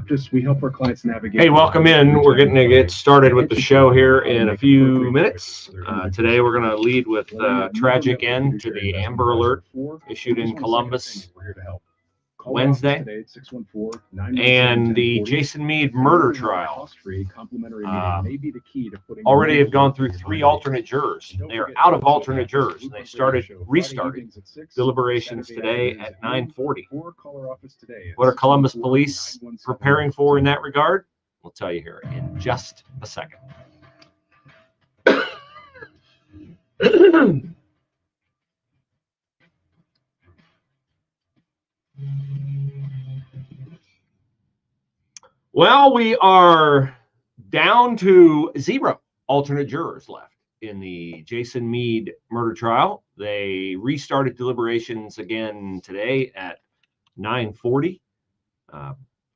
practice, we help our clients navigate. Hey, welcome in. We're getting to get started with the show here in a few minutes. Today we're going to lead with tragic end to the Amber Alert issued in Columbus Wednesday, and the Jason Meade murder trial. Already have gone through 3 alternate jurors. They are out of alternate jurors. They restarted deliberations today at 9:40. What are Columbus police preparing for in that regard? We'll tell you here in just a second. Well, we are down to 0 alternate jurors left in the Jason Meade murder trial. They restarted deliberations again today at 9:40.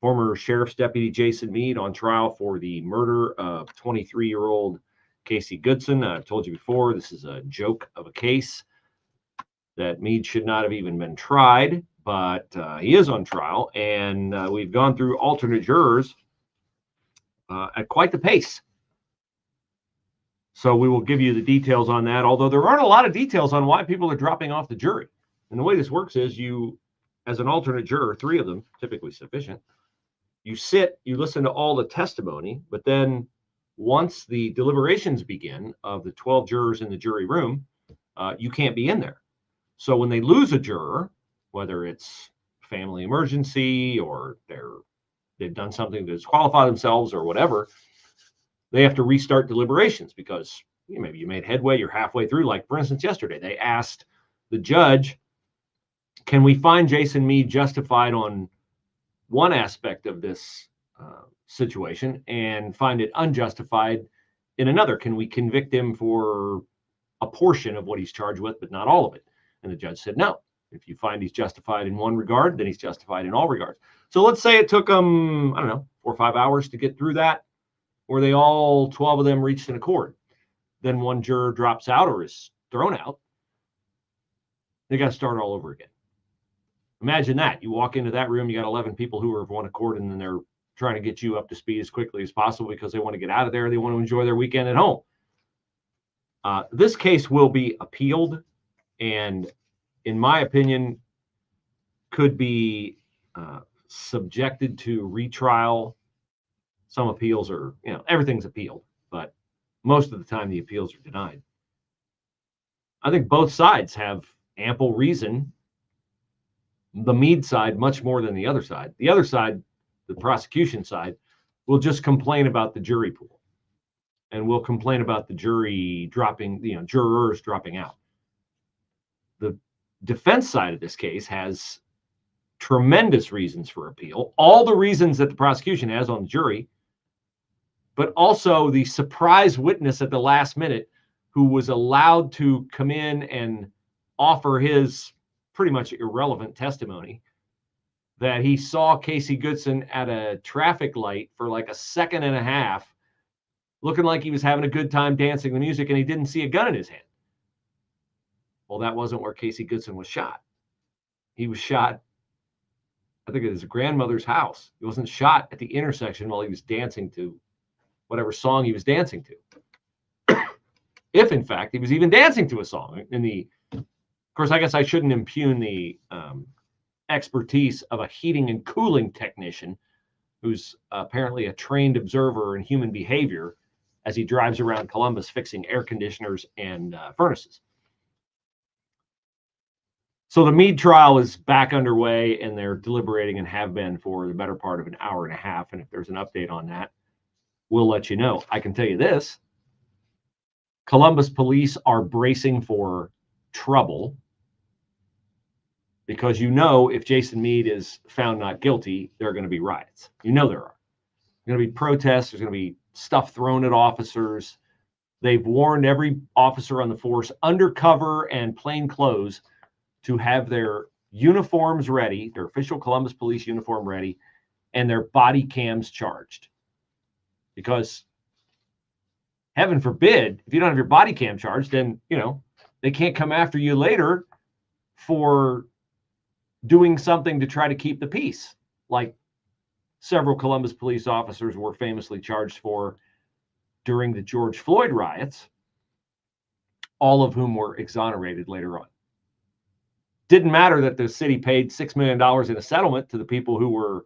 Former Sheriff's Deputy Jason Meade on trial for the murder of 23-year-old Casey Goodson. I've told you before, this is a joke of a case that Meade should not have even been tried, but he is on trial, and we've gone through alternate jurors at quite the pace. So we will give you the details on that, although there aren't a lot of details on why people are dropping off the jury. And the way this works is you, as an alternate juror, 3 of them, typically sufficient, you sit, you listen to all the testimony, but then once the deliberations begin of the 12 jurors in the jury room, you can't be in there. So when they lose a juror, whether it's family emergency or they've done something to disqualify themselves or whatever, they have to restart deliberations because maybe you made headway, you're halfway through. Like, for instance, yesterday, they asked the judge, can we find Jason Meade justified on one aspect of this situation and find it unjustified in another? Can we convict him for a portion of what he's charged with, but not all of it? And the judge said, no. If you find he's justified in one regard, then he's justified in all regards. So let's say it took them, 4 or 5 hours to get through that, where they all 12 of them reached an accord. Then one juror drops out or is thrown out. They got to start all over again. Imagine that. You walk into that room, you got 11 people who are of one accord, and then they're trying to get you up to speed as quickly as possible because they want to get out of there. They want to enjoy their weekend at home. This case will be appealed, and in my opinion, could be subjected to retrial. Some appeals are, everything's appealed, but most of the time the appeals are denied. I think both sides have ample reason. The Meade side, much more than the other side. The other side, the prosecution side, will just complain about the jury pool. And will complain about the jury dropping, jurors dropping out. The defense side of this case has tremendous reasons for appeal. All the reasons that the prosecution has on the jury, but also the surprise witness at the last minute who was allowed to come in and offer his pretty much irrelevant testimony that he saw Casey Goodson at a traffic light for like a second and a half, looking like he was having a good time dancing the music, and he didn't see a gun in his hand. Well, that wasn't where Casey Goodson was shot. He was shot, I think, at his grandmother's house. He wasn't shot at the intersection while he was dancing to whatever song he was dancing to. If, in fact, he was even dancing to a song. Of course, I guess I shouldn't impugn the expertise of a heating and cooling technician who's apparently a trained observer in human behavior as he drives around Columbus fixing air conditioners and furnaces. So the Meade trial is back underway, and they're deliberating and have been for the better part of an hour and a half. And if there's an update on that, we'll let you know. I can tell you this. Columbus police are bracing for trouble because if Jason Meade is found not guilty, there are going to be riots. There are. There are going to be protests. There's going to be stuff thrown at officers. They've warned every officer on the force, undercover and plain clothes, to have their uniforms ready, their official Columbus police uniform ready, and their body cams charged. Because heaven forbid, if you don't have your body cam charged, then, they can't come after you later for doing something to try to keep the peace, like several Columbus police officers were famously charged for during the George Floyd riots, all of whom were exonerated later on. Didn't matter that the city paid $6 million in a settlement to the people who were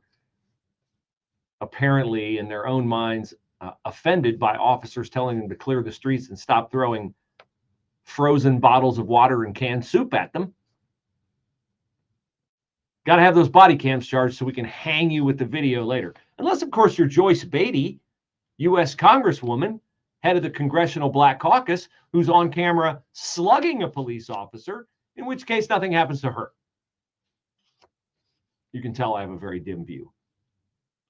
apparently, in their own minds, offended by officers telling them to clear the streets and stop throwing frozen bottles of water and canned soup at them. Got to have those body cams charged so we can hang you with the video later. Unless, of course, you're Joyce Beatty, U.S. Congresswoman, head of the Congressional Black Caucus, who's on camera slugging a police officer, in which case nothing happens to her. You can tell I have a very dim view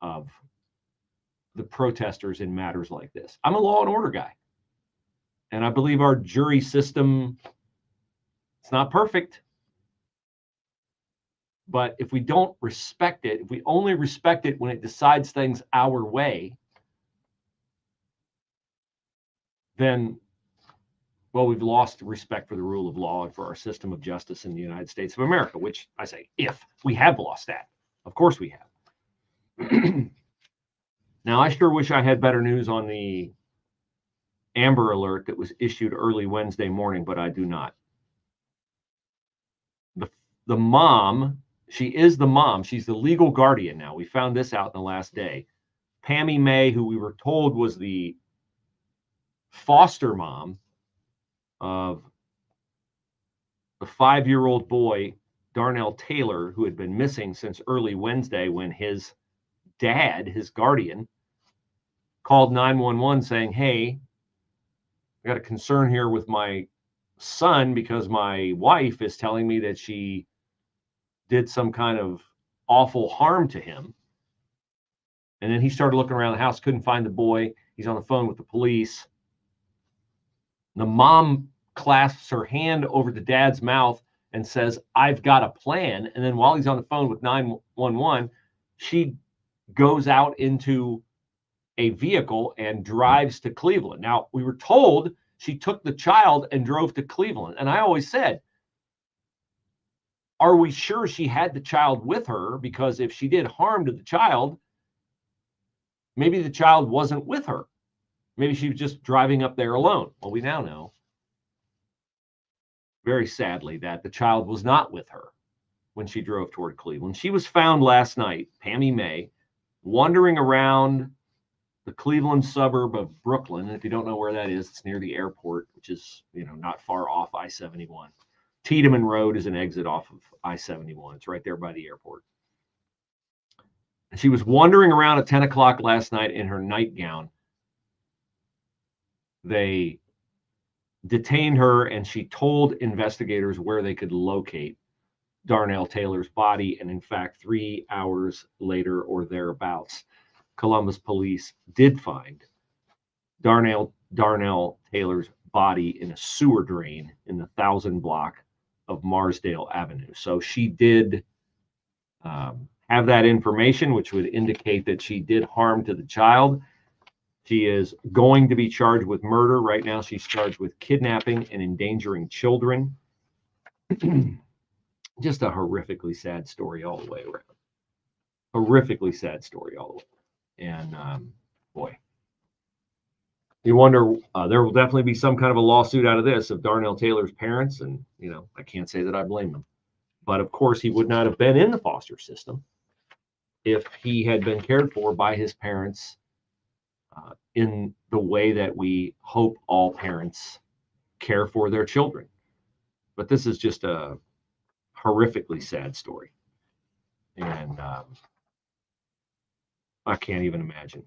of the protesters in matters like this. I'm a law and order guy. And I believe our jury system, it's not perfect. But if we don't respect it, if we only respect it when it decides things our way, then, well, we've lost respect for the rule of law and for our system of justice in the United States of America, which I say, if we have lost that. Of course we have. Now, I sure wish I had better news on the Amber Alert that was issued early Wednesday morning, but I do not. The mom, she is the mom. She's the legal guardian now. We found this out in the last day. Pammy May, who we were told was the foster mom of the 5-year-old boy, Darnell Taylor, who had been missing since early Wednesday when his dad, his guardian, called 911 saying, hey, I got a concern here with my son because my wife is telling me that she did some kind of awful harm to him. And then he started looking around the house, couldn't find the boy. He's on the phone with the police. The mom clasps her hand over the dad's mouth and says, I've got a plan. And then while he's on the phone with 911, she goes out into a vehicle and drives to Cleveland. Now, we were told she took the child and drove to Cleveland. And I always said, are we sure she had the child with her? Because if she did harm to the child, maybe the child wasn't with her. Maybe she was just driving up there alone. Well, we now know, very sadly, that the child was not with her when she drove toward Cleveland. She was found last night, Pammy May, wandering around the Cleveland suburb of Brooklyn. And if you don't know where that is, it's near the airport, which is, not far off I-71. Tiedemann Road is an exit off of I-71. It's right there by the airport. And she was wandering around at 10 o'clock last night in her nightgown. They detained her, and she told investigators where they could locate Darnell Taylor's body. And in fact, 3 hours later or thereabouts, Columbus police did find Darnell Taylor's body in a sewer drain in the 1000 block of Marsdale Avenue. So she did have that information, which would indicate that she did harm to the child. She is going to be charged with murder. Right now, she's charged with kidnapping and endangering children. Just a horrifically sad story all the way around. Horrifically sad story all the way. And boy, you wonder, there will definitely be some kind of a lawsuit out of this of Darnell Taylor's parents. And, I can't say that I blame them. But of course, he would not have been in the foster system if he had been cared for by his parents in the way that we hope all parents care for their children. But this is just a horrifically sad story. And I can't even imagine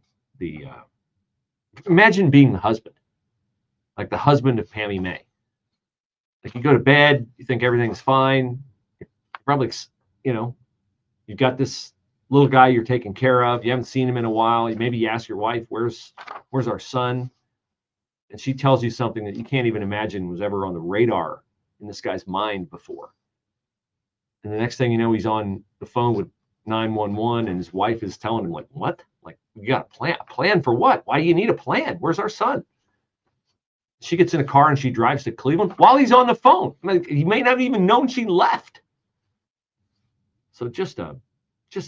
imagine being the husband, like the husband of Pammy May. Like, you go to bed, you think everything's fine. You're probably, you've got this little guy you're taking care of. You haven't seen him in a while. Maybe you ask your wife, where's our son? And she tells you something that you can't even imagine was ever on the radar in this guy's mind before. And the next thing you know, he's on the phone with 911, and his wife is telling him, like, what? Like, you got a plan for what? Why do you need a plan? Where's our son? She gets in a car and she drives to Cleveland while he's on the phone. I mean, he may not have even known she left. So just a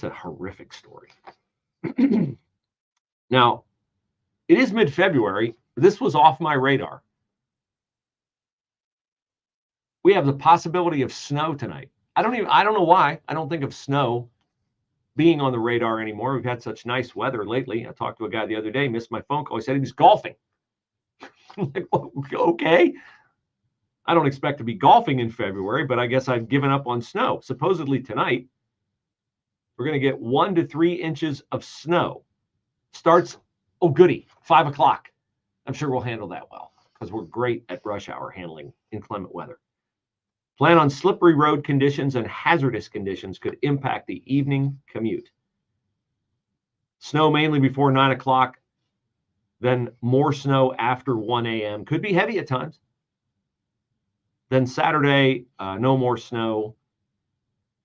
horrific story. Now, it is mid-February. This was off my radar. We have the possibility of snow tonight. I don't know why. I don't think of snow being on the radar anymore. We've had such nice weather lately. I talked to a guy the other day, missed my phone call. He said he was golfing. I'm like, okay. I don't expect to be golfing in February, but I guess I've given up on snow. Supposedly tonight, we're going to get 1 to 3 inches of snow. Starts, oh goody, 5 o'clock. I'm sure we'll handle that well because we're great at rush hour handling inclement weather. Plan on slippery road conditions and hazardous conditions could impact the evening commute. Snow mainly before 9 o'clock, then more snow after 1 a.m. Could be heavy at times. Then Saturday, no more snow.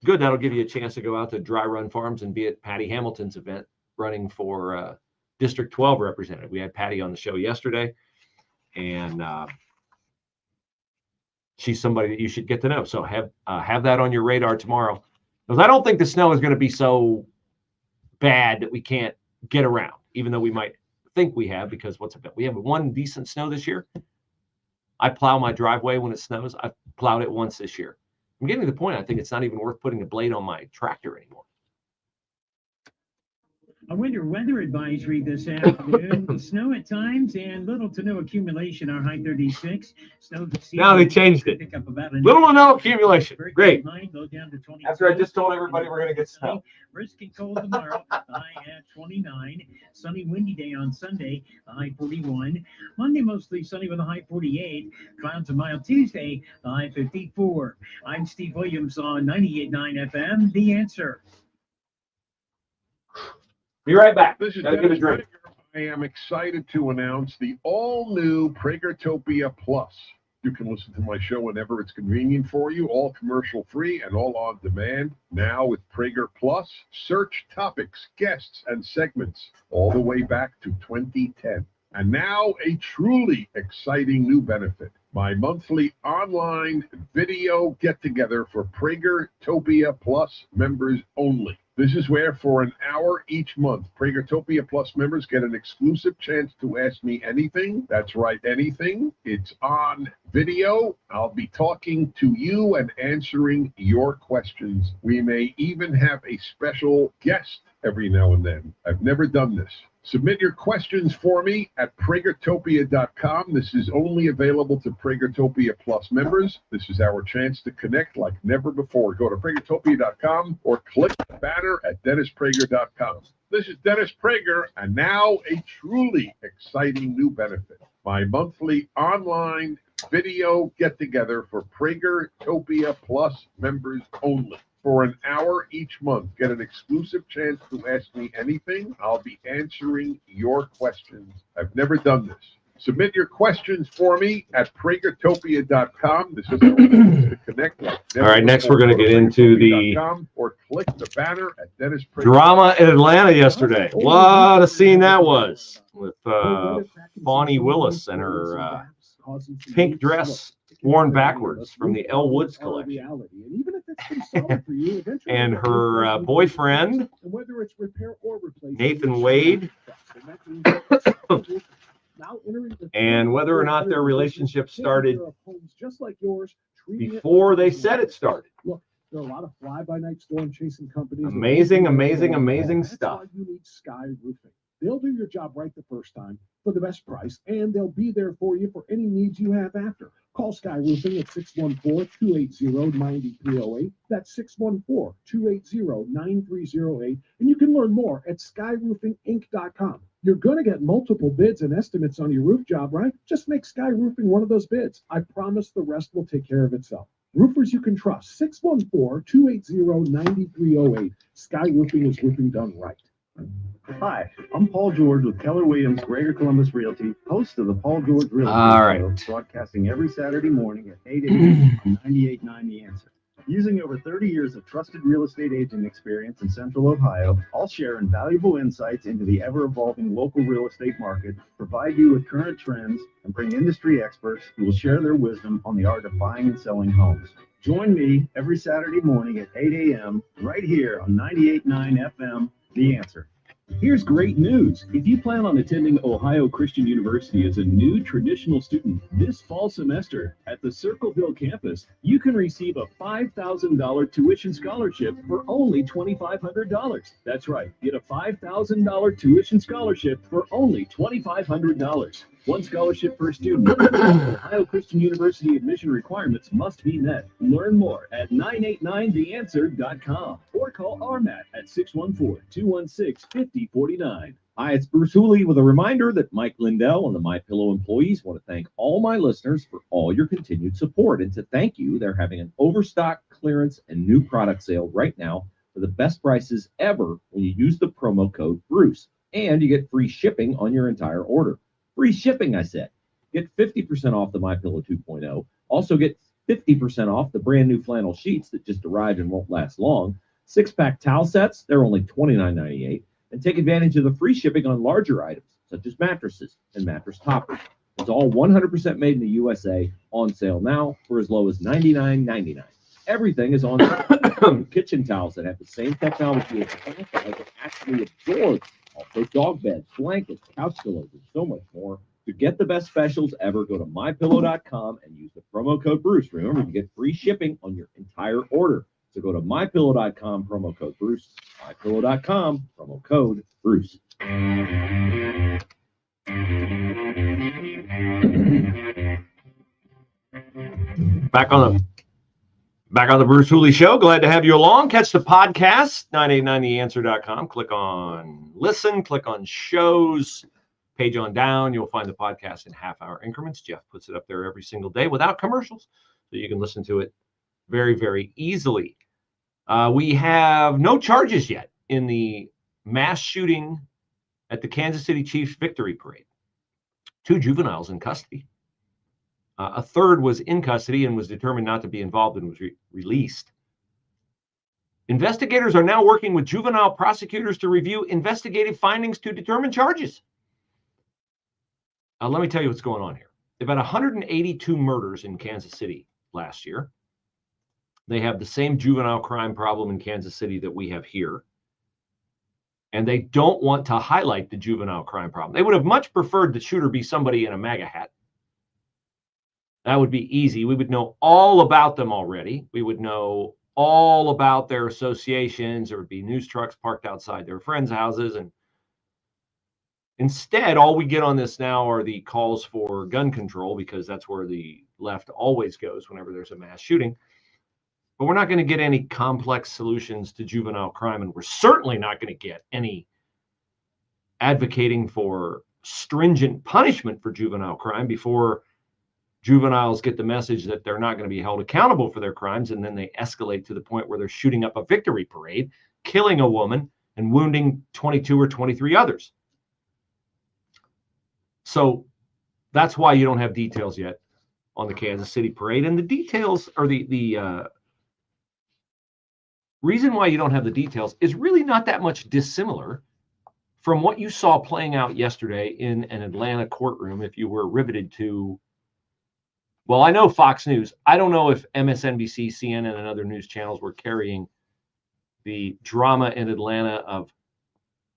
Good, that'll give you a chance to go out to Dry Run Farms and be at Patty Hamilton's event running for District 12 representative. We had Patty on the show yesterday, and she's somebody that you should get to know. So have that on your radar tomorrow. Because I don't think the snow is going to be so bad that we can't get around, even though we might think we have, because we have one decent snow this year. I plow my driveway when it snows. I've plowed it once this year. I'm getting to the point, I think it's not even worth putting a blade on my tractor anymore. A winter weather advisory this afternoon. Snow at times and little to no accumulation. Our high 36. Snow now they changed it. Little to no accumulation. Great. After I just told everybody we're going to get snow. Brisk and cold tomorrow. High at 29. Sunny, windy day on Sunday. High 41. Monday mostly sunny with a high 48. Clouds a mild Tuesday. High 54. I'm Steve Williams on 98.9 FM. The Answer. Be right back. This is Gotta get a drink. I am excited to announce the all-new Pragertopia Plus. You can listen to my show whenever it's convenient for you, all commercial-free and all on demand. Now with Prager Plus, search topics, guests, and segments all the way back to 2010. And now a truly exciting new benefit. My monthly online video get-together for Pragertopia Plus members only. This is where, for an hour each month, Pragertopia Plus members get an exclusive chance to ask me anything. That's right, anything. It's on video. I'll be talking to you and answering your questions. We may even have a special guest every now and then. I've never done this. Submit your questions for me at Pragertopia.com. This is only available to Pragertopia Plus members. This is our chance to connect like never before. Go to Pragertopia.com or click the banner at DennisPrager.com. This is Dennis Prager, and now a truly exciting new benefit. My monthly online video get-together for Pragertopia Plus members only. For an hour each month, get an exclusive chance to ask me anything. I'll be answering your questions. I've never done this. Submit your questions for me at Pragertopia.com. This is to connect. All right, next we're going to get into the or click the banner at Dennis Prager. Drama in Atlanta yesterday. What a scene that was with Fani Willis and her pink dress worn backwards from the Elle Woods collection. And her boyfriend, Nathan Wade, and whether or not their relationship started before they said it started. Look, there are a lot of fly-by-night storm chasing companies. Amazing stuff. That's why you need Sky Roofing. They'll do your job right the first time for the best price, and they'll be there for you for any needs you have after. Call Sky Roofing at 614-280-9308. That's 614-280-9308. And you can learn more at skyroofinginc.com. You're going to get multiple bids and estimates on your roof job, right? Just make Sky Roofing one of those bids. I promise the rest will take care of itself. Roofers you can trust. 614-280-9308. Sky Roofing is roofing done right. Hi, I'm Paul George with Keller Williams Greater Columbus Realty, host of the Paul George Realty Show, broadcasting every Saturday morning at 8 a.m. on 98.9 The Answer. Using over 30 years of trusted real estate agent experience in Central Ohio, I'll share invaluable insights into the ever-evolving local real estate market, provide you with current trends, and bring industry experts who will share their wisdom on the art of buying and selling homes. Join me every Saturday morning at 8 a.m. right here on 98.9 FM, The Answer. Here's great news. If you plan on attending Ohio Christian University as a new traditional student this fall semester at the Circleville campus, you can receive a $5,000 tuition scholarship for only $2,500. That's right. Get a $5,000 tuition scholarship for only $2,500. One scholarship per student. Ohio Christian University admission requirements must be met. Learn more at 989theanswer.com or call RMAT at 614-216-5049. Hi, it's Bruce Hooley with a reminder that Mike Lindell and the MyPillow employees want to thank all my listeners for all your continued support. And to thank you, they're having an overstock, clearance, and new product sale right now for the best prices ever when you use the promo code Bruce. And you get free shipping on your entire order. Free shipping, I said. Get 50% off the MyPillow 2.0. Also get 50% off the brand new flannel sheets that just arrived and won't last long. 6-pack towel sets, they're only $29.98. And take advantage of the free shipping on larger items, such as mattresses and mattress toppers. It's all 100% made in the USA, on sale now for as low as $99.99. Everything is on sale. Kitchen towels that have the same technology as the fact that it actually absorbs. Also dog beds, blankets, couch pillows, and so much more. To get the best specials ever, go to MyPillow.com and use the promo code Bruce. Remember, you get free shipping on your entire order. So go to MyPillow.com, promo code Bruce. MyPillow.com, promo code Bruce. Back on the Bruce Hooley Show. Glad to have you along. Catch the podcast, 989theanswer.com. Click on listen, click on shows, page on down. You'll find the podcast in half-hour increments. Jeff puts it up there every single day without commercials, so you can listen to it very, very easily. We have no charges yet in the mass shooting at the Kansas City Chiefs victory parade. 2 juveniles in custody. A third was in custody and was determined not to be involved and was released. Investigators are now working with juvenile prosecutors to review investigative findings to determine charges. Let me tell you what's going on here. They've had 182 murders in Kansas City last year. They have the same juvenile crime problem in Kansas City that we have here. And they don't want to highlight the juvenile crime problem. They would have much preferred the shooter be somebody in a MAGA hat. That would be easy. We would know all about them already. We would know all about their associations. There would be news trucks parked outside their friends' houses. And instead, all we get on this now are the calls for gun control, because that's where the left always goes whenever there's a mass shooting. But we're not going to get any complex solutions to juvenile crime, and we're certainly not going to get any advocating for stringent punishment for juvenile crime before juveniles get the message that they're not going to be held accountable for their crimes, and then they escalate to the point where they're shooting up a victory parade, killing a woman, and wounding 22 or 23 others. So that's why you don't have details yet on the Kansas City parade. And the details, or the reason why you don't have the details is really not that much dissimilar from what you saw playing out yesterday in an Atlanta courtroom. If you were riveted to, well, I know Fox News. I don't know if MSNBC, CNN, and other news channels were carrying the drama in Atlanta of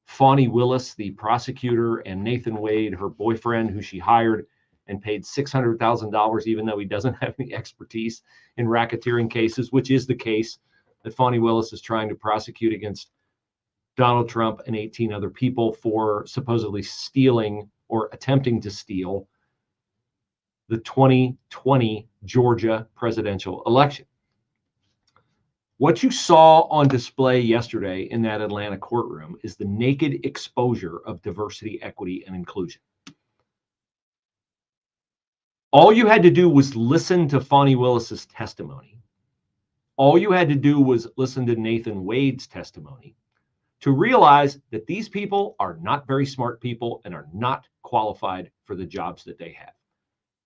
Fani Willis, the prosecutor, and Nathan Wade, her boyfriend, who she hired and paid $600,000, even though he doesn't have any expertise in racketeering cases, which is the case that Fani Willis is trying to prosecute against Donald Trump and 18 other people for supposedly stealing or attempting to steal the 2020 Georgia presidential election. What you saw on display yesterday in that Atlanta courtroom is the naked exposure of diversity, equity, and inclusion. All you had to do was listen to Fani Willis's testimony. All you had to do was listen to Nathan Wade's testimony to realize that these people are not very smart people and are not qualified for the jobs that they have.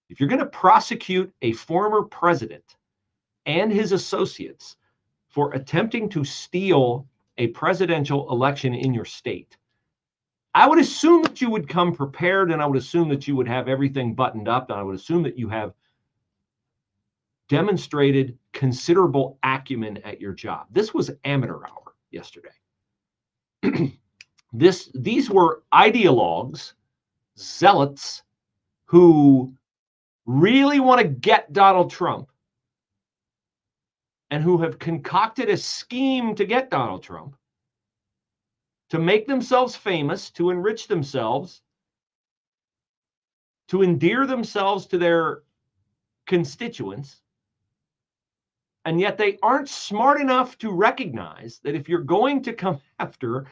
If you're going to prosecute a former president and his associates for attempting to steal a presidential election in your state, I would assume that you would come prepared, and I would assume that you would have everything buttoned up, and I would assume that you have demonstrated considerable acumen at your job. This was amateur hour yesterday. These were ideologues, zealots, who really want to get Donald Trump and who have concocted a scheme to get Donald Trump, to make themselves famous, to enrich themselves, to endear themselves to their constituents. And yet they aren't smart enough to recognize that if you're going to come after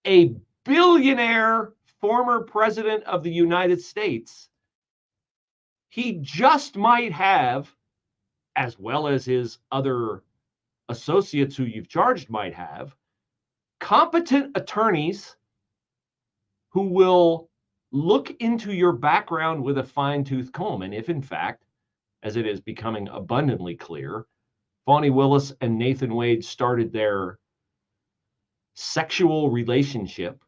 a billionaire former president of the United States, he just might have, as well as his other associates who you've charged might have, competent attorneys who will look into your background with a fine-tooth comb. And if in fact, as it is becoming abundantly clear, Fani Willis and Nathan Wade started their sexual relationship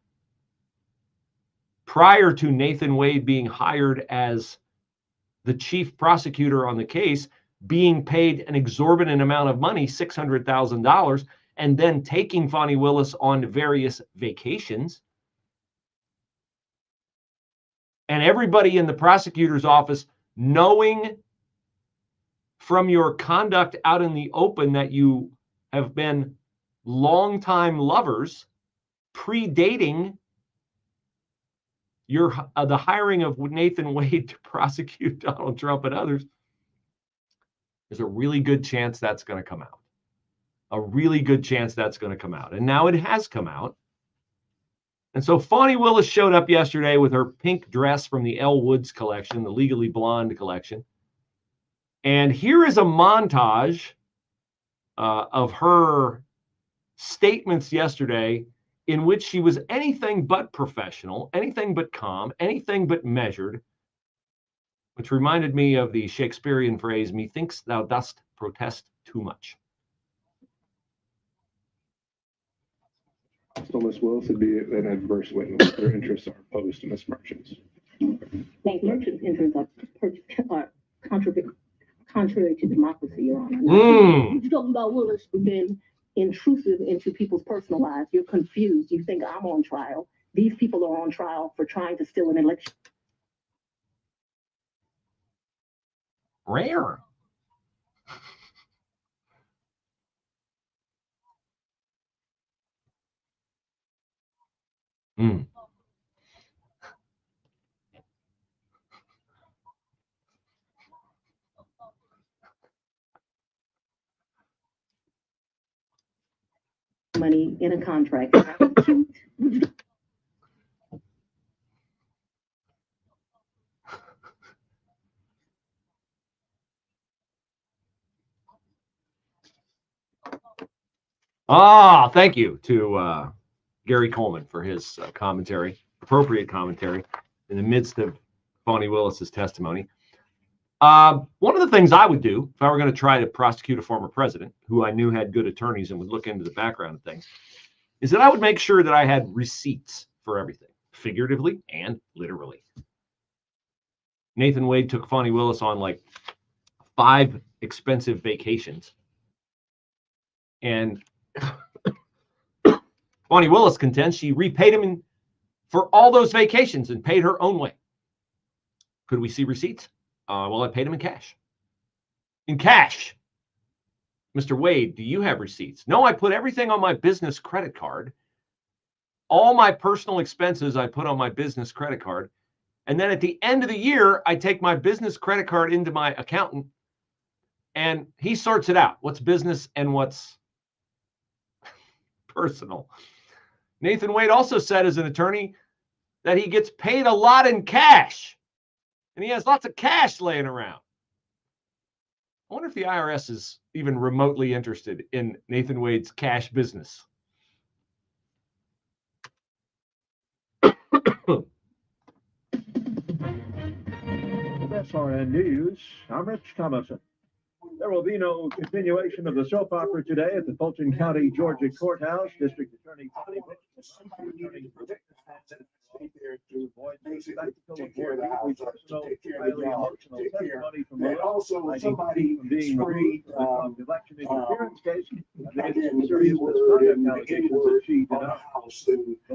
prior to Nathan Wade being hired as the chief prosecutor on the case, being paid an exorbitant amount of money, $600,000, and then taking Fani Willis on various vacations. And everybody in the prosecutor's office knowing from your conduct out in the open that you have been longtime lovers, predating the hiring of Nathan Wade to prosecute Donald Trump and others, there's a really good chance that's going to come out. A really good chance that's going to come out. And now it has come out. And so Fani Willis showed up yesterday with her pink dress from the Elle Woods collection, the Legally Blonde collection. And here is a montage of her statements yesterday in which she was anything but professional, anything but calm, anything but measured, which reminded me of the Shakespearean phrase, methinks thou dost protest too much. So Ms. Willis would be an adverse witness. Their interests are opposed to Ms. Merchant's. Thank you. Merchant's interests are contrary to democracy, Your Honor. You're talking about Willis being intrusive into people's personal lives. You're confused. You think I'm on trial. These people are on trial for trying to steal an election. Rare. Money in a contract. Thank you to Gary Coleman for his commentary, appropriate commentary in the midst of Fani Willis's testimony. One of the things I would do if I were going to try to prosecute a former president who I knew had good attorneys and would look into the background of things is that I would make sure that I had receipts for everything, figuratively and literally. Nathan Wade took Fani Willis on like 5 expensive vacations. And Fani Willis contends she repaid him for all those vacations and paid her own way. Could we see receipts? Well, I paid him in cash. In cash. Mr. Wade, do you have receipts? No, I put everything on my business credit card. All my personal expenses I put on my business credit card. And then at the end of the year, I take my business credit card into my accountant and he sorts it out. What's business and what's personal. Nathan Wade also said as an attorney that he gets paid a lot in cash. And he has lots of cash laying around. I wonder if the IRS is even remotely interested in Nathan Wade's cash business. SRN News, I'm Rich Thomason. There will be no continuation of the soap opera today at the Fulton County, Georgia Courthouse. District Attorney Fani Willis there to basically take care of the house, to take care of the job, take care. And also, when somebody sprayed, again, three word and eight word on the house, and I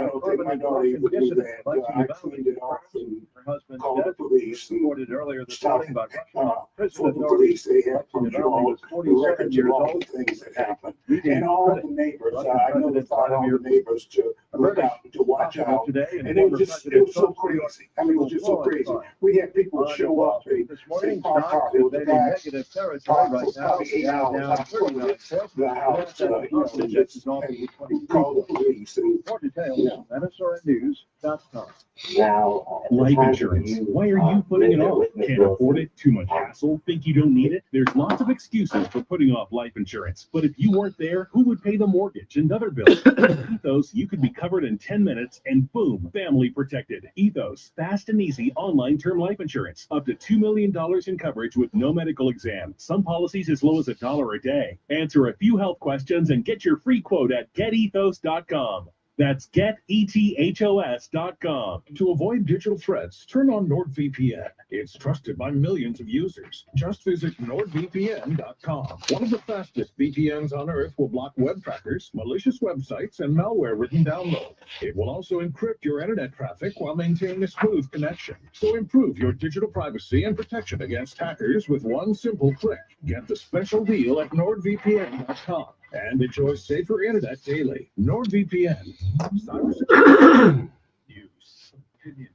don't think my daughter would do that. I cleaned it off and called the police. And started for the police. They had control the records of all the things that happened. And all the neighbors, I notified all the neighbors to look out, to watch out. And it was so crazy. I mean, it was just so crazy. We had people show up. They parked car. There was a guy parked for probably 8 hours outside the house. And called the police. And, Now, life insurance. Why are you putting it off? Can't afford it? Too much hassle? Think you don't need it? There's lots of excuses for putting off life insurance. But if you weren't there, who would pay the mortgage and other bills? With Ethos, you could be covered in 10 minutes and boom, family protected. Ethos, fast and easy online term life insurance. Up to $2 million in coverage with no medical exam. Some policies as low as $1 a day. Answer a few health questions and get your free quote at getethos.com. That's getethos.com. To avoid digital threats, turn on NordVPN. It's trusted by millions of users. Just visit NordVPN.com. One of the fastest VPNs on Earth will block web trackers, malicious websites, and malware-ridden download. It will also encrypt your internet traffic while maintaining a smooth connection. So improve your digital privacy and protection against hackers with one simple click. Get the special deal at NordVPN.com. And enjoy safer internet daily. NordVPN. Cybersecurity. News, opinion,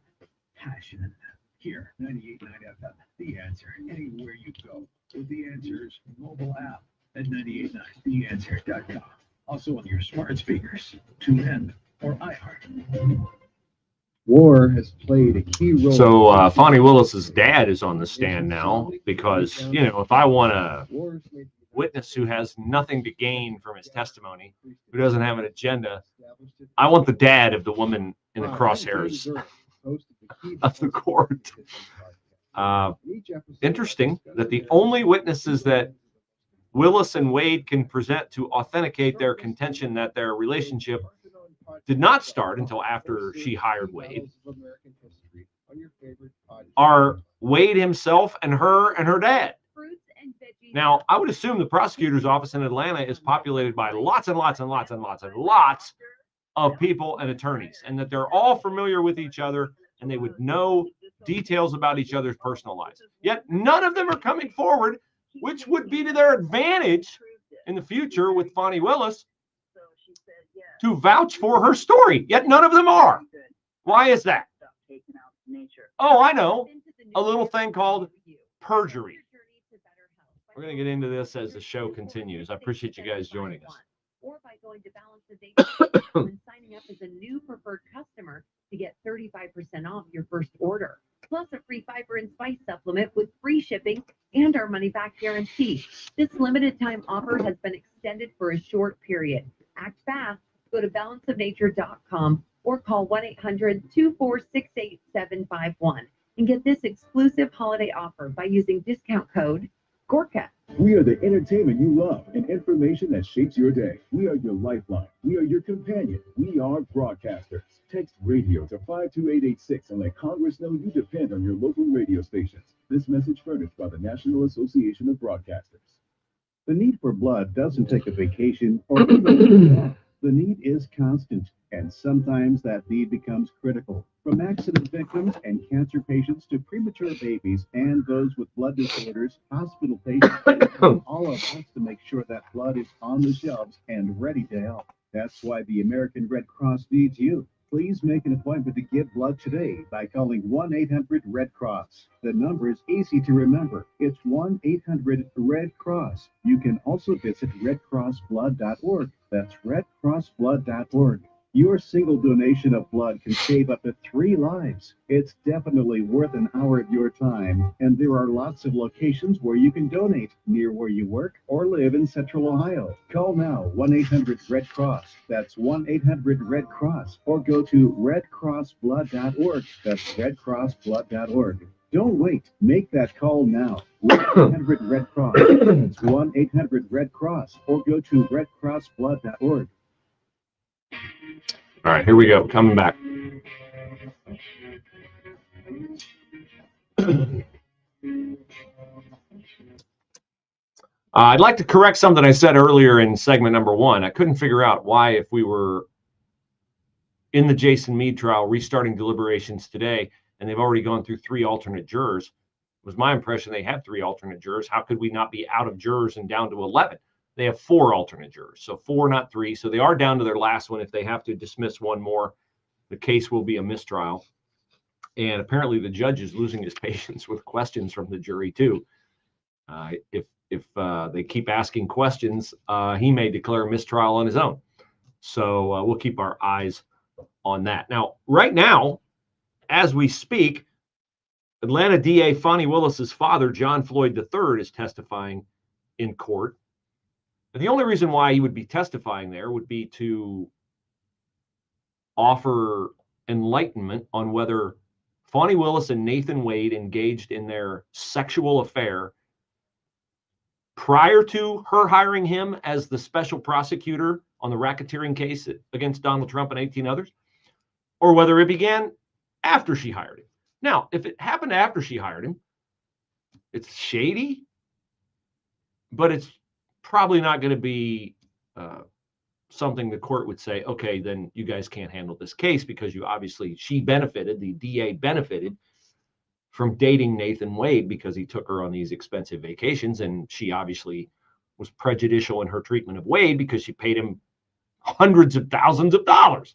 passion. Here, 98.9 FM. The Answer. Anywhere you go. With The Answer's mobile app at 98.9 theanswer.com. Also on your smart speakers, TuneIn or iHeart. War has played a key role. So Fani Willis's dad is on the stand now because, you know, if I want to witness who has nothing to gain from his testimony, who doesn't have an agenda, I want the dad of the woman in the crosshairs of the court. Interesting that the only witnesses that Willis and Wade can present to authenticate their contention that their relationship did not start until after she hired Wade are Wade himself and her dad. Now, I would assume the prosecutor's office in Atlanta is populated by lots and lots and lots and lots and lots of people and attorneys, and that they're all familiar with each other and they would know details about each other's personal lives. Yet none of them are coming forward, which would be to their advantage in the future with Fani Willis to vouch for her story. Yet none of them are. Why is that? Oh, I know. A little thing called perjury. We're going to get into this as the show continues. I appreciate you guys joining us. Or by going to balance and signing up as a new preferred customer to get 35% off your first order, plus a free fiber and spice supplement with free shipping and our money-back guarantee. This limited time offer has been extended for a short period. Act fast. Go to balanceofnature.com or call 1-800-246-8751 and get this exclusive holiday offer by using discount code GORKA. We are the entertainment you love and information that shapes your day. We are your lifeline. We are your companion. We are broadcasters. Text radio to 52886 and let Congress know you depend on your local radio stations. This message furnished by the National Association of Broadcasters. The need for blood doesn't take a vacation or even the need is constant, and sometimes that need becomes critical. From accident victims and cancer patients to premature babies and those with blood disorders, hospital patients, all of us to make sure that blood is on the shelves and ready to help. That's why the American Red Cross needs you. Please make an appointment to give blood today by calling 1-800-RED-CROSS. The number is easy to remember. It's 1-800-RED-CROSS. You can also visit redcrossblood.org. That's redcrossblood.org. Your single donation of blood can save up to 3 lives. It's definitely worth an hour of your time, and there are lots of locations where you can donate near where you work or live in Central Ohio. Call now, 1-800-RED-CROSS. That's 1-800-RED-CROSS, or go to redcrossblood.org. That's redcrossblood.org. Don't wait. Make that call now. 1-800-RED-CROSS. That's 1-800-RED-CROSS, or go to redcrossblood.org. All right, here we go. Coming back. I'd like to correct something I said earlier in segment number 1. I couldn't figure out why, if we were in the Jason Meade trial, restarting deliberations today, and they've already gone through 3 alternate jurors. It was my impression they had 3 alternate jurors. How could we not be out of jurors and down to 11? They have 4 alternate jurors, so 4, not 3. So they are down to their last one. If they have to dismiss one more, the case will be a mistrial. And apparently the judge is losing his patience with questions from the jury too. If they keep asking questions, he may declare a mistrial on his own. So we'll keep our eyes on that. Now, right now, as we speak, Atlanta DA Fani Willis's father, John Floyd III, is testifying in court. And the only reason why he would be testifying there would be to offer enlightenment on whether Fani Willis and Nathan Wade engaged in their sexual affair prior to her hiring him as the special prosecutor on the racketeering case against Donald Trump and 18 others, or whether it began after she hired him. Now, if it happened after she hired him, it's shady, but it's probably not going to be something the court would say, okay, then you guys can't handle this case because she benefited, the DA benefited from dating Nathan Wade because he took her on these expensive vacations, and she obviously was prejudicial in her treatment of Wade because she paid him hundreds of thousands of dollars,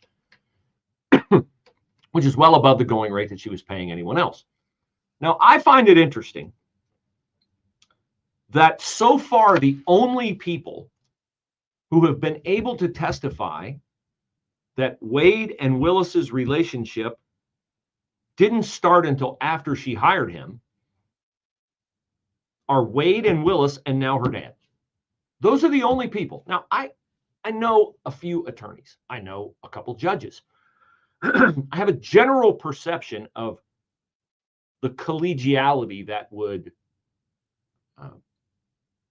which is well above the going rate that she was paying anyone else. Now, I find it interesting that so far the only people who have been able to testify that Wade and Willis's relationship didn't start until after she hired him are Wade and Willis and now her dad. Those are the only people. Now, I know a few attorneys. I know a couple judges. I have a general perception of the collegiality that would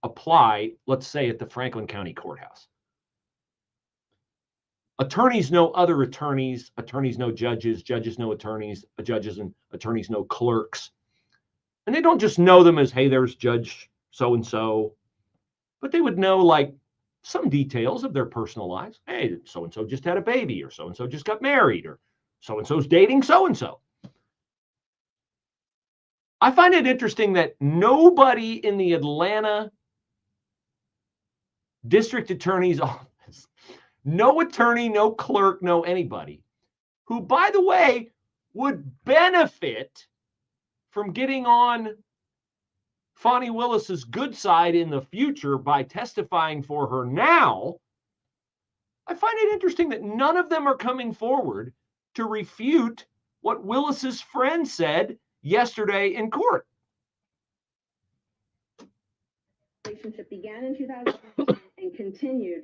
apply, let's say, at the Franklin County Courthouse. Attorneys know other attorneys, attorneys know judges, judges know attorneys, judges and attorneys know clerks. And they don't just know them as, hey, there's Judge so-and-so, but they would know like some details of their personal lives. Hey, so-and-so just had a baby, or so-and-so just got married, or so-and-so's dating so-and-so. I find it interesting that nobody in the Atlanta District Attorney's Office, no attorney, no clerk, no anybody, who, by the way, would benefit from getting on Fani Willis's good side in the future by testifying for her now. I find it interesting that none of them are coming forward to refute what Willis's friend said yesterday in court. Relationship began in 2000 and continued.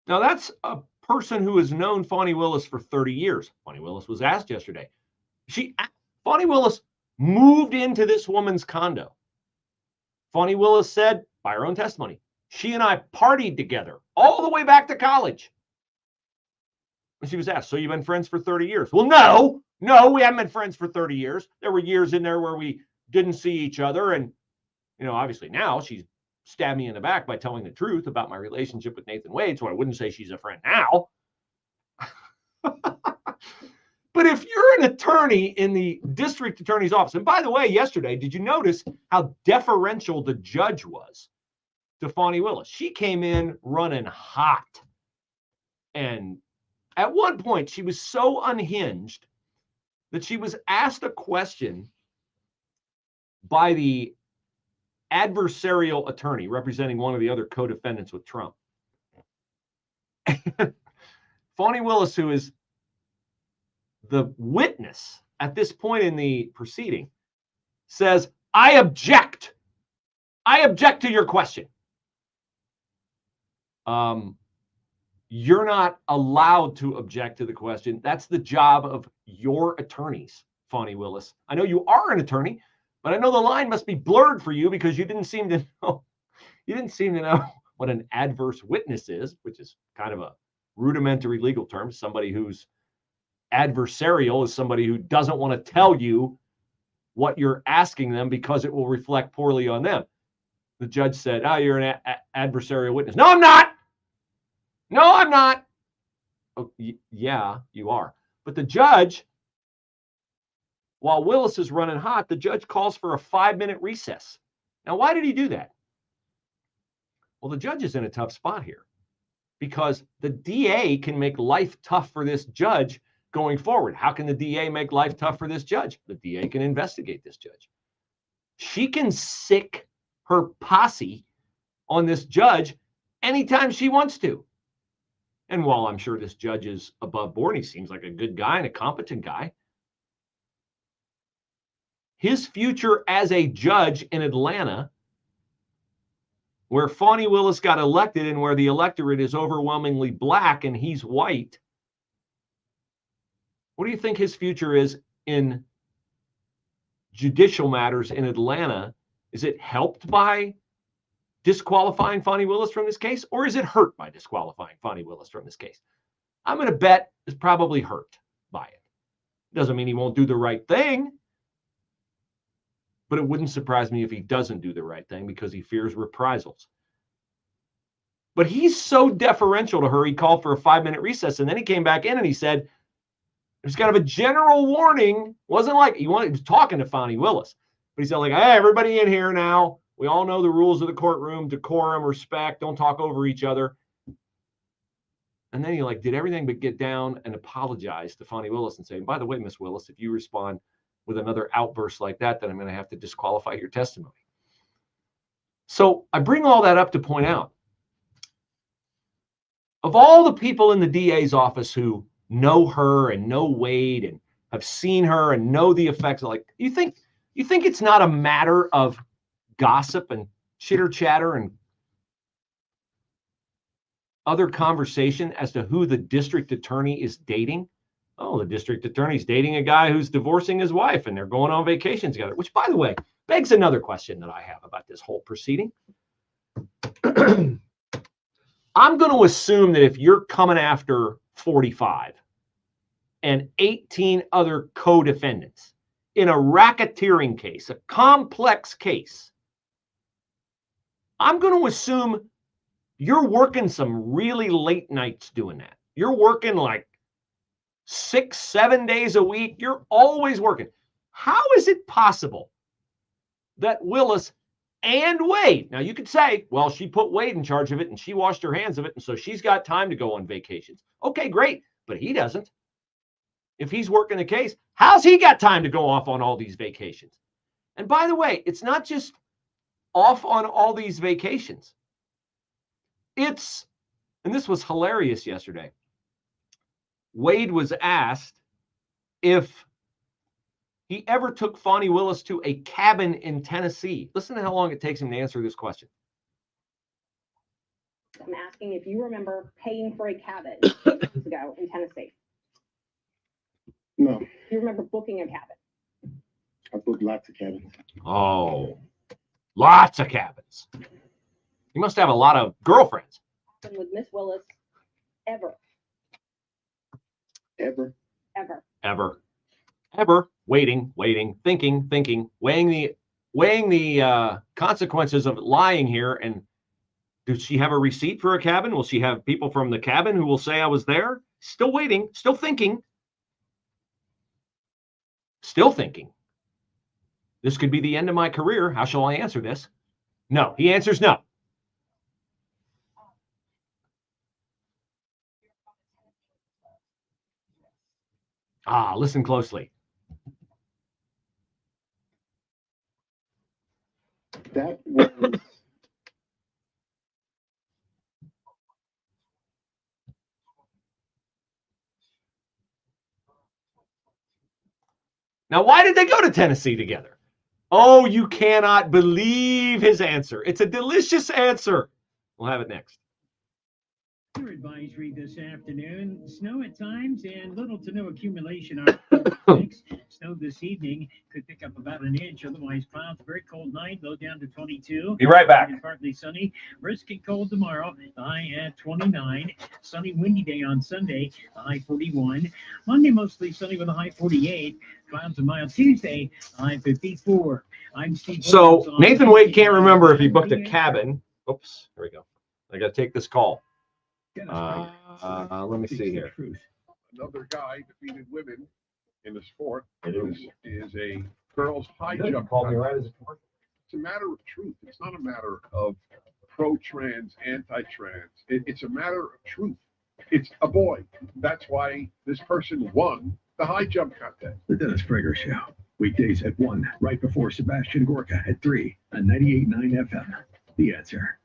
Now, that's a person who has known Fani Willis for 30 years. Fani Willis was asked yesterday. Fani Willis moved into this woman's condo. Fani Willis said, by her own testimony, she and I partied together all the way back to college. And she was asked, so you've been friends for 30 years? Well, no, we haven't been friends for 30 years. There were years in there where we didn't see each other. And, obviously now she's stabbed me in the back by telling the truth about my relationship with Nathan Wade, so I wouldn't say she's a friend now. But if you're an attorney in the district attorney's office, and by the way, yesterday, did you notice how deferential the judge was to Fani Willis? She came in running hot. And at one point, she was so unhinged that she was asked a question by the adversarial attorney representing one of the other co-defendants with Trump. Fani Willis, who is the witness at this point in the proceeding, says, I object to your question. You're not allowed to object to the question. That's the job of your attorneys, Fani Willis. I know you are an attorney, but I know the line must be blurred for you because you didn't seem to know You didn't seem to know what an adverse witness is, which is kind of a rudimentary legal term. Somebody who's adversarial is somebody who doesn't want to tell you what you're asking them because it will reflect poorly on them. The judge said, oh, you're an adversarial witness. No, I'm not. No, I'm not. Oh, yeah, you are. But the judge, while Willis is running hot, the judge calls for a 5-minute recess. Now, why did he do that? Well, the judge is in a tough spot here because the DA can make life tough for this judge going forward. How can the DA make life tough for this judge? The DA can investigate this judge. She can sick her posse on this judge anytime she wants to. And while I'm sure this judge is above board, he seems like a good guy and a competent guy, his future as a judge in Atlanta, where Fani Willis got elected and where the electorate is overwhelmingly black and he's white, what do you think his future is in judicial matters in Atlanta? Is it helped by disqualifying Fani Willis from this case, or is it hurt by disqualifying Fani Willis from this case? I'm going to bet it's probably hurt by it. Doesn't mean he won't do the right thing, but it wouldn't surprise me if he doesn't do the right thing because he fears reprisals. But he's so deferential to her, he called for a 5-minute recess, and then he came back in and he said, there's kind of a general warning. Wasn't like he was talking to Fani Willis, but he said like, hey, everybody in here now. We all know the rules of the courtroom, decorum, respect, don't talk over each other. And then he like did everything but get down and apologize to Fani Willis and say, by the way, Miss Willis, if you respond with another outburst like that, then I'm going to have to disqualify your testimony. So I bring all that up to point out, of all the people in the DA's office who know her and know Wade and have seen her and know the effects, like, you think it's not a matter of gossip and chitter chatter and other conversation as to who the district attorney is dating? Oh, the district attorney's dating a guy who's divorcing his wife and they're going on vacation together, which, by the way, begs another question that I have about this whole proceeding. I'm going to assume that if you're coming after 45 and 18 other co-defendants in a racketeering case, a complex case, I'm going to assume you're working some really late nights doing that. You're working like 6-7 days a week. You're always working. How is it possible that Willis and Wade, now you could say, well, she put Wade in charge of it and she washed her hands of it, and so she's got time to go on vacations. Okay, great, but he doesn't. If he's working the case, how's he got time to go off on all these vacations? And by the way, it's not just off on all these vacations. It's, and this was hilarious yesterday, Wade was asked if he ever took Fani Willis to a cabin in Tennessee. Listen to how long it takes him to answer this question. I'm asking if you remember paying for a cabin years ago in Tennessee. No. You remember booking a cabin? I booked lots of cabins. Oh, lots of cabins. You must have a lot of girlfriends. Happened with Miss Willis ever. Ever? Ever. Ever. Ever. Waiting, thinking, weighing the consequences of lying here. And does she have a receipt for a cabin? Will she have people from the cabin who will say I was there? Still waiting, still thinking. Still thinking. This could be the end of my career. How shall I answer this? No. He answers no. Listen closely. That was Now, why did they go to Tennessee together? Oh, you cannot believe his answer. It's a delicious answer. We'll have it next. Your advisory this afternoon: snow at times and little to no accumulation on snow this evening. Could pick up about an inch. Otherwise, clouds. Very cold night. Low down to 22. Be right back. Partly sunny. Brisk and cold tomorrow. High at 29. Sunny, windy day on Sunday. High 41. Monday mostly sunny with a high 48. Clouds a mild Tuesday. High 54. I'm Steve. So Nathan Wade can't remember if he booked a cabin. Oops. Here we go. I got to take this call. Let me see here. Another guy defeated women in the sport. Is a girls' high jump. It's a matter of truth. It's not a matter of pro-trans, anti-trans. It's a matter of truth. It's a boy. That's why this person won the high jump contest. The Dennis Prager Show. Weekdays at 1, right before Sebastian Gorka at 3 on 98.9 FM. The Answer.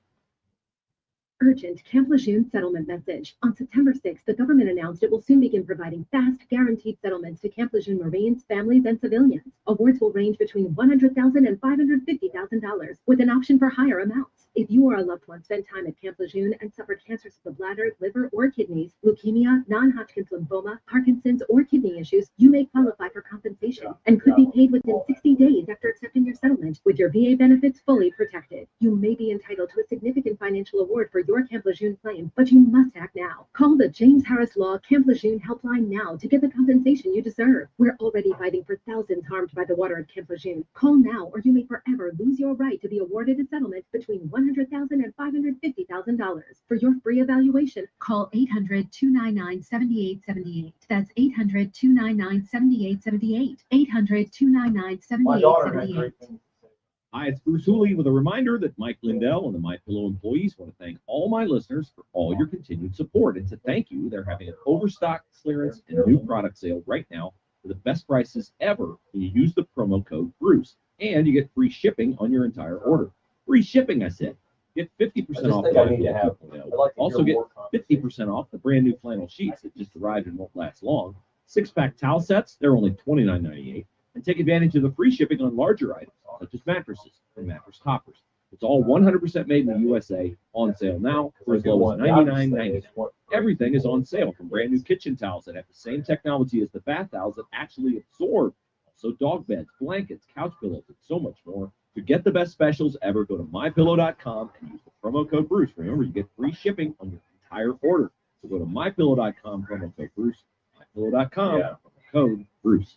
Urgent Camp Lejeune settlement message. On September 6th, the government announced it will soon begin providing fast, guaranteed settlements to Camp Lejeune Marines, families, and civilians. Awards will range between $100,000 and $550,000, with an option for higher amounts. If you or a loved one spent time at Camp Lejeune and suffered cancers of the bladder, liver, or kidneys, leukemia, non-Hodgkin's lymphoma, Parkinson's, or kidney issues, you may qualify for compensation and could be paid within 60 days after accepting your settlement, with your VA benefits fully protected. You may be entitled to a significant financial award for your Camp Lejeune claim, but you must act now. Call the James Harris Law Camp Lejeune helpline now to get the compensation you deserve. We're already fighting for thousands harmed by the water at Camp Lejeune. Call now or you may forever lose your right to be awarded a settlement between $100,000 and $550,000. For your free evaluation, call 800-299-7878. That's 800-299-7878. 800-299-7878. Hi, it's Bruce Hooley with a reminder that Mike Lindell and the MyPillow employees want to thank all my listeners for all your continued support. And to thank you, they're having an overstock clearance and new product sale right now for the best prices ever when you use the promo code Bruce. And you get free shipping on your entire order. Free shipping, I said. Get 50% off the MyPillow 2.0. Also get 50% off the brand new flannel sheets that just arrived and won't last long. 6-pack towel sets, they're only $29.98. And take advantage of the free shipping on larger items, such as mattresses and mattress toppers. It's all 100% made in the USA, on sale now for as low as $99.90. Everything is on sale, from brand new kitchen towels that have the same technology as the bath towels that actually absorb. Also dog beds, blankets, couch pillows, and so much more. To get the best specials ever, go to mypillow.com and use the promo code Bruce. Remember, you get free shipping on your entire order. So go to mypillow.com, promo code Bruce. Mypillow.com, promo code Bruce.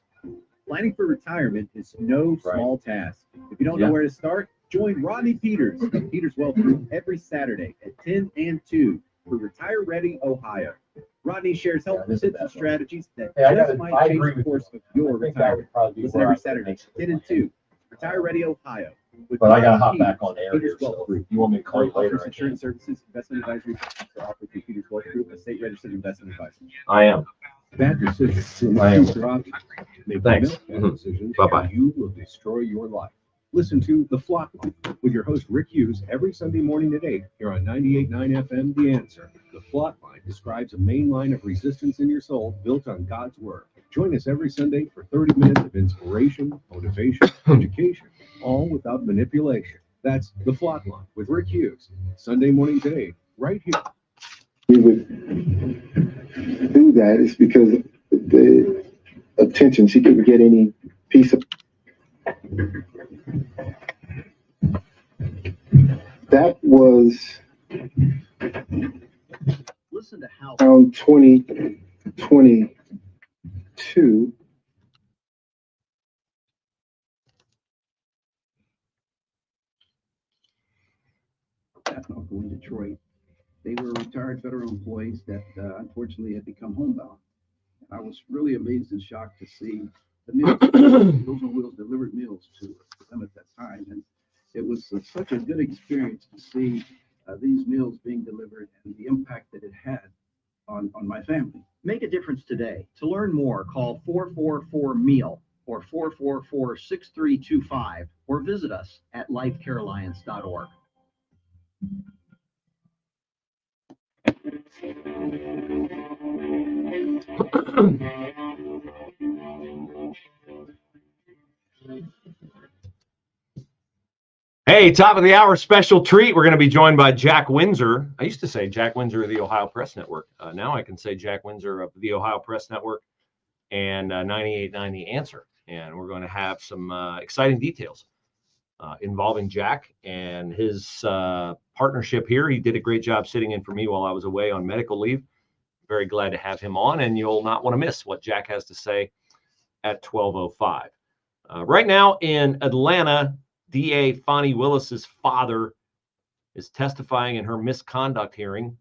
Planning for retirement is no small task. If you don't know where to start, join Rodney Peters of Peters Wealth Group every Saturday at 10 and 2 for Retire Ready Ohio. Rodney shares helpful tips and strategies that just might change the course of your retirement. Listen every Saturday, 10 and 2, Retire Ready Ohio. But I got to hop back on air here, Wealth so Group. you want me to call you later? Insurance services, investment advisory are offered through Peters Wealth Group, a state-registered investment advisor. I am. Bad decisions. I am. Thanks. Bye-bye. You will destroy your life. Listen to The Flock Line with your host Rick Hughes every Sunday morning at 8 here on 98.9 FM. The Answer. The Flock Line describes a main line of resistance in your soul built on God's Word. Join us every Sunday for 30 minutes of inspiration, motivation, education, all without manipulation. That's The Flock Line with Rick Hughes. Sunday mornings at 8, right here. We would do that is because the attention, she couldn't get any piece of that was Listen to how around 2022. In Detroit. They were retired federal employees that unfortunately had become homebound. I was really amazed and shocked to see the meals, those on wheels delivered meals to them at that time. And it was such a good experience to see these meals being delivered and the impact that it had on my family. Make a difference today. To learn more, call 444-MEAL or 444-6325 or visit us at lifecarealliance.org. Hey, top of the hour special treat. We're going to be joined by Jack Windsor. I used to say Jack Windsor of the Ohio Press Network. Now I can say Jack Windsor of the Ohio Press Network and 98.9 The Answer. And we're going to have some exciting details involving Jack and his partnership here. He did a great job sitting in for me while I was away on medical leave. Very glad to have him on, and you'll not want to miss what Jack has to say at 12:05. Right now in Atlanta, DA Fani Willis's father is testifying in her misconduct hearing.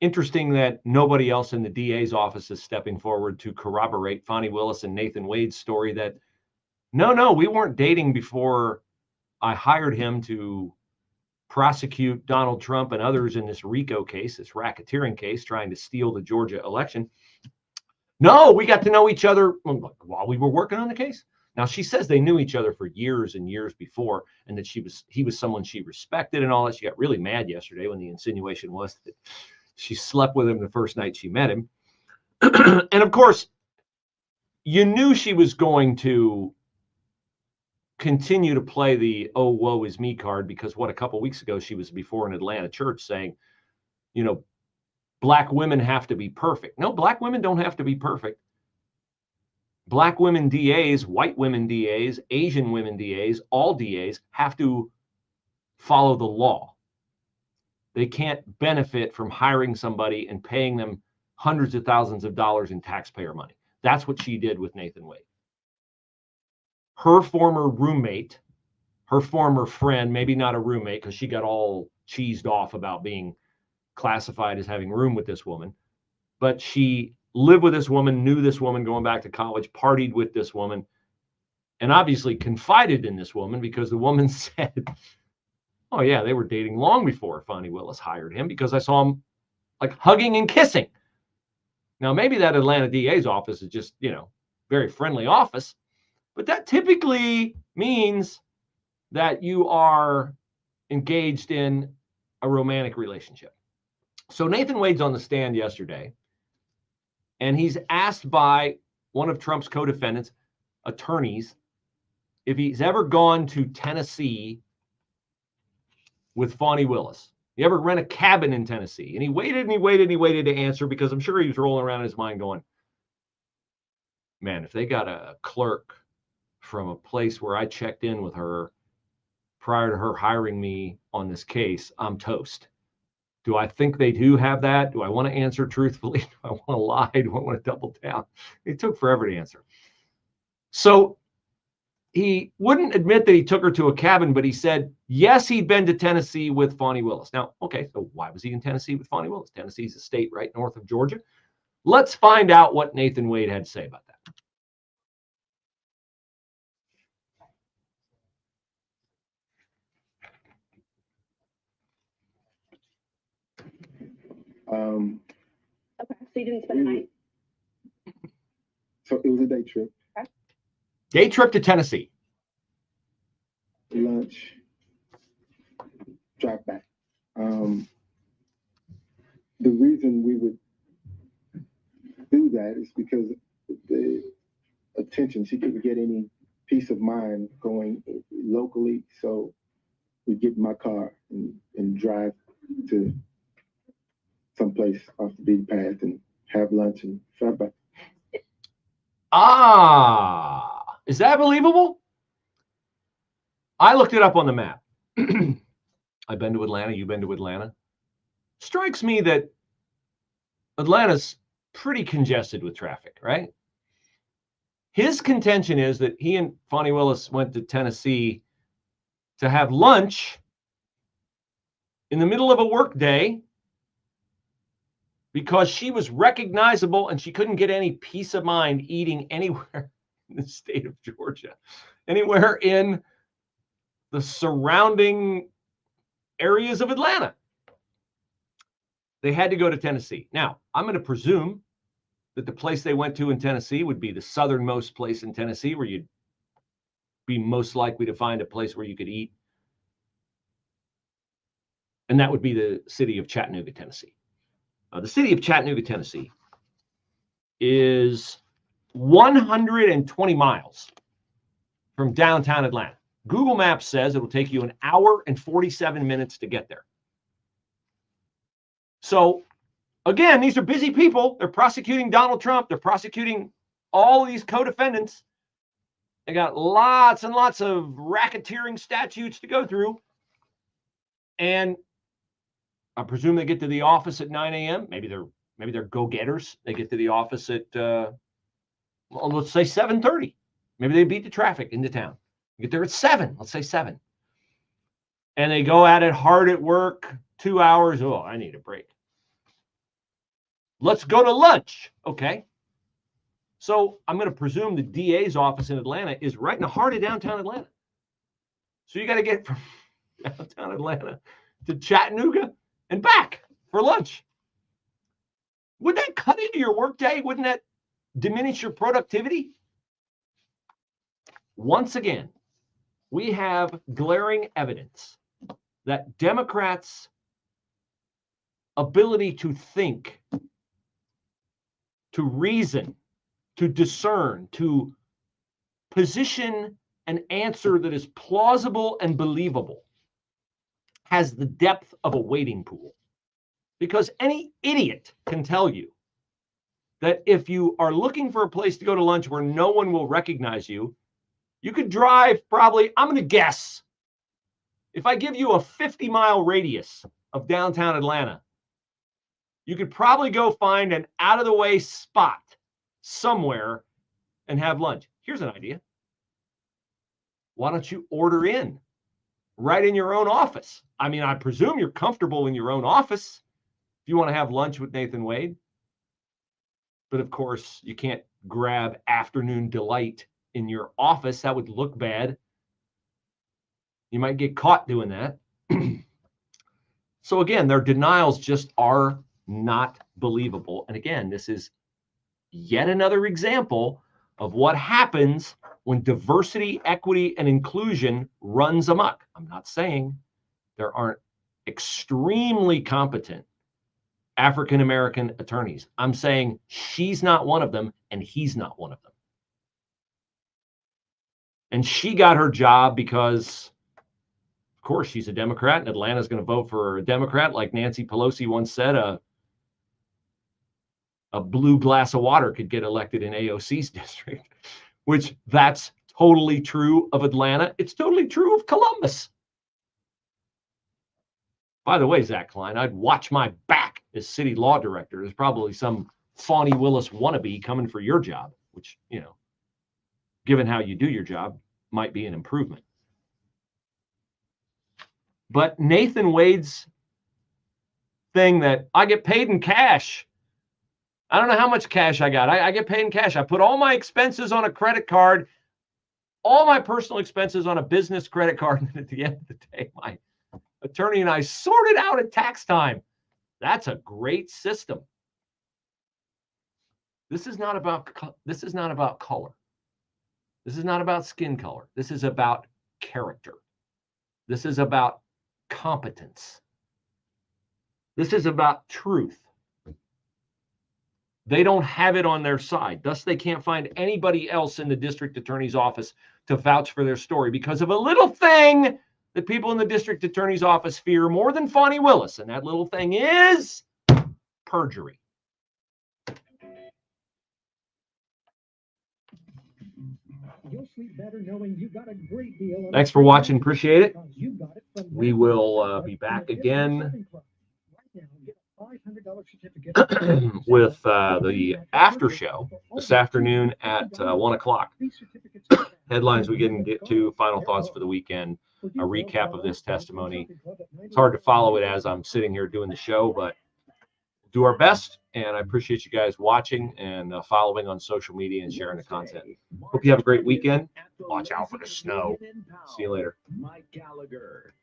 Interesting that nobody else in the DA's office is stepping forward to corroborate Fani Willis and Nathan Wade's story that, no, we weren't dating before I hired him to prosecute Donald Trump and others in this RICO case, this racketeering case, trying to steal the Georgia election. No, we got to know each other while we were working on the case. Now, she says they knew each other for years and years before, and that he was someone she respected and all that. She got really mad yesterday when the insinuation was that she slept with him the first night she met him. And of course, you knew she was going to continue to play the "oh, woe is me" card, because a couple weeks ago she was before an Atlanta church saying, black women have to be perfect. No, black women don't have to be perfect. Black women DAs, white women DAs, Asian women DAs, all DAs have to follow the law. They can't benefit from hiring somebody and paying them hundreds of thousands of dollars in taxpayer money. That's what she did with Nathan Wade. Her former roommate, her former friend, maybe not a roommate because she got all cheesed off about being classified as having room with this woman, but she lived with this woman, knew this woman going back to college, partied with this woman, and obviously confided in this woman because the woman said, oh yeah, they were dating long before Fani Willis hired him because I saw him like hugging and kissing. Now, maybe that Atlanta DA's office is just, very friendly office, but that typically means that you are engaged in a romantic relationship. So Nathan Wade's on the stand yesterday, and he's asked by one of Trump's co-defendants, attorneys, if he's ever gone to Tennessee with Fani Willis. You ever rent a cabin in Tennessee? And he waited to answer, because I'm sure he was rolling around in his mind going, man, if they got a clerk from a place where I checked in with her prior to her hiring me on this case, I'm toast. Do I think they do have that? Do I want to answer truthfully? Do I want to lie? Do I want to double down? It took forever to answer. So he wouldn't admit that he took her to a cabin, but he said, yes, he'd been to Tennessee with Fani Willis. Now, okay, so why was he in Tennessee with Fani Willis? Tennessee's a state right north of Georgia. Let's find out what Nathan Wade had to say about that. Okay, so you didn't spend the night? So it was a day trip. Okay. Day trip to Tennessee. Lunch, drive back. The reason we would do that is because the attention, she couldn't get any peace of mind going locally, so we get in my car and drive to someplace off the beaten path and have lunch and drive back. Is that believable? I looked it up on the map. I've been to Atlanta. You've been to Atlanta. Strikes me that Atlanta's pretty congested with traffic, right? His contention is that he and Fani Willis went to Tennessee to have lunch in the middle of a work day because she was recognizable and she couldn't get any peace of mind eating anywhere in the state of Georgia, anywhere in the surrounding areas of Atlanta. They had to go to Tennessee. Now, I'm going to presume that the place they went to in Tennessee would be the southernmost place in Tennessee where you'd be most likely to find a place where you could eat. And that would be the city of Chattanooga, Tennessee. The city of Chattanooga, Tennessee is 120 miles from downtown Atlanta. Google Maps says it'll take you an hour and 47 minutes to get there. So, again, these are busy people. They're prosecuting Donald Trump. They're prosecuting all these co-defendants. They got lots and lots of racketeering statutes to go through. And I presume they get to the office at 9 a.m. Maybe they're go-getters. They get to the office at, well, let's say 7:30. Maybe they beat the traffic into town. Get there at 7. Let's say 7. And they go at it hard at work, 2 hours. Oh, I need a break. Let's go to lunch. Okay. So I'm going to presume the DA's office in Atlanta is right in the heart of downtown Atlanta. So you got to get from downtown Atlanta to Chattanooga and back for lunch. Would that cut into your workday? Wouldn't that diminish your productivity? Once again, we have glaring evidence that Democrats' ability to think, to reason, to discern, to position an answer that is plausible and believable has the depth of a wading pool. Because any idiot can tell you that if you are looking for a place to go to lunch where no one will recognize you, you could drive probably, I'm going to guess, if I give you a 50-mile radius of downtown Atlanta, you could probably go find an out-of-the-way spot somewhere and have lunch. Here's an idea. Why don't you order in right in your own office? I mean, I presume you're comfortable in your own office if you want to have lunch with Nathan Wade. But of course, you can't grab afternoon delight in your office. That would look bad. You might get caught doing that. So again, their denials just are not believable. And again, this is yet another example of what happens when diversity, equity, and inclusion runs amok. I'm not saying there aren't extremely competent African-American attorneys. I'm saying she's not one of them and he's not one of them. And she got her job because, of course, she's a Democrat, and Atlanta's going to vote for a Democrat. Like Nancy Pelosi once said, a blue glass of water could get elected in AOC's district, which that's totally true of Atlanta. It's totally true of Columbus. By the way, Zach Klein, I'd watch my back as city law director. There's probably some Fani Willis wannabe coming for your job, which, you know, given how you do your job, might be an improvement. But Nathan Wade's thing that I get paid in cash. I don't know how much cash I got. I get paid in cash. I put all my expenses on a credit card, all my personal expenses on a business credit card. And at the end of the day, my attorney and I sort it out at tax time. That's a great system. This is not about color. This is not about skin color. This is about character. This is about competence. This is about truth. They don't have it on their side. Thus, they can't find anybody else in the district attorney's office to vouch for their story because of a little thing that people in the district attorney's office fear more than Fani Willis. And that little thing is perjury. You'll sleep better knowing you got a great deal. Thanks for watching. Appreciate it. We will be back again with the after show this afternoon at 1 o'clock. Headlines we can get to, final thoughts for the weekend, a recap of this testimony. It's hard to follow it as I'm sitting here doing the show, but do our best. And I appreciate you guys watching and following on social media and sharing the content. Hope you have a great weekend. Watch out for the snow. See you later. Mike Gallagher.